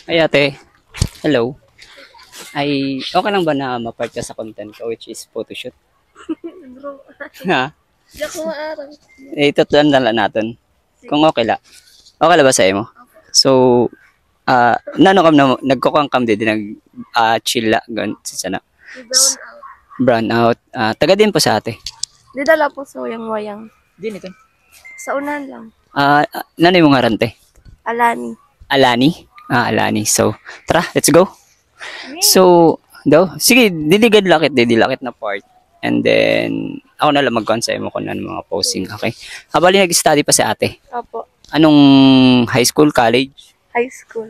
Ay ate, hello. Ay, okay lang ba na ma-part ka sa content ko which is photoshoot? Bro, Ha? di ako maarang. Eh, tutuan na lang natin. Kung okay la. Okay la ba sa mo? So, nano kam na nagkukang di nag chill la gan si sana. Di brown out. Brown out. Taga din po sa ate. Di dala po sa wayang-wayang. Din ito. Sa unan lang. Nanay mo nga rante? Alani. Alani. Alani. So, tara, let's go. So, daw, sige, didilakit na part. And then, ako na lang mag-consay mo kung ano mga posing, okay? Habali nag-study pa si ate. Opo. Anong high school, college? High school.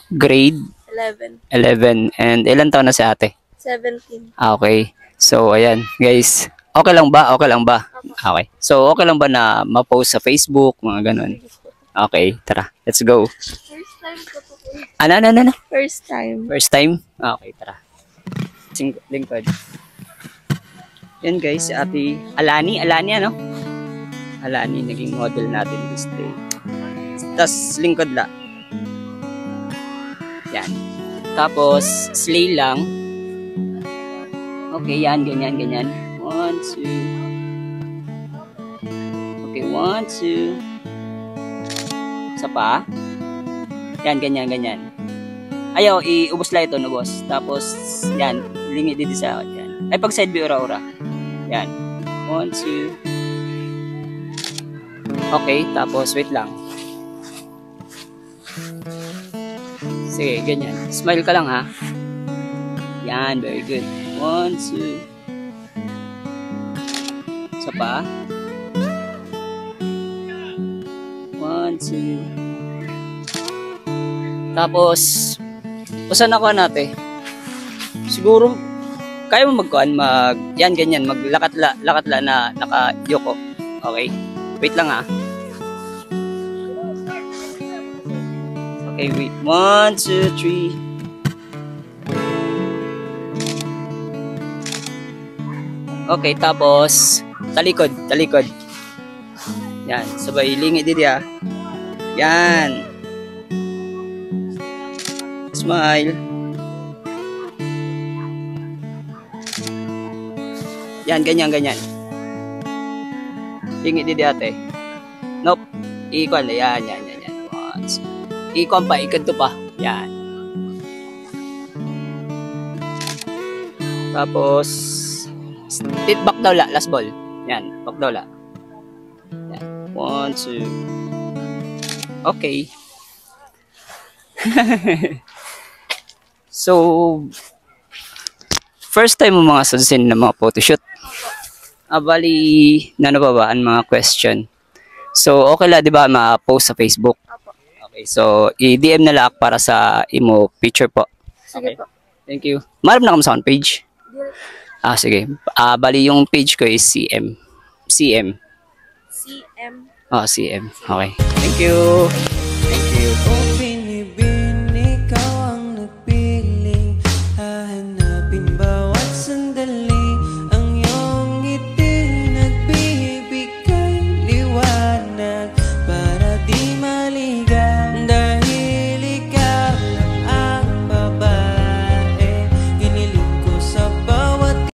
Grade 11. 11. And ilan taon na si ate? 17. Okay. So, ayan, guys. Okay lang ba? Okay lang ba? Okay. So, okay lang ba na ma-post sa Facebook, mga ganun? Okay, tara. Let's go. First time ko po. Ano? First time. First time? Okay, tara. Lingkod. Yan guys, si ate Alani, ano? Alani, naging model natin this day. Tapos lingkod la. Yan. Tapos, slay lang. Okay, yan, ganyan. 1, 2. Okay, 1, 2. Isa pa. Yan, ganyan. Ayaw, iubos lang ito, no, boss. Tapos, yan, lingi dito sa yan. Ay, pag side view, ura. Yan. 1, 2. Okay, tapos, wait lang. Sige, ganyan. Smile ka lang, ha? Yan, very good. 1, 2. Isa pa. 1, 2. Tapos, usan ako natin. Siguro, kaya mo yan, ganyan, maglakad la na naka-yoko. Okay? Wait lang ha. Okay, wait. 1, 2, 3. Okay, tapos, talikod. Yan, sabay, lingi dito ha. Yan. Smile. Yan, ganyan. Lingi di ate. Nope. Ikon na. Yan. Ikon pa, ikanto pa. Yan. Tapos, back daw la, last ball. Yan, back daw la. Yan. 1, 2. Okay. So, first time mo mga sunsin na mga photoshoot. Bali, ano ba ang mga question? So, okay la, di ba, ma-post sa Facebook? Opo. Okay, so, i-DM na lang para sa imo picture po. Sige po. Thank you. Marap na kami sa page? Sige. Bali, yung page ko is CM. CM. CM. Okay. Thank you.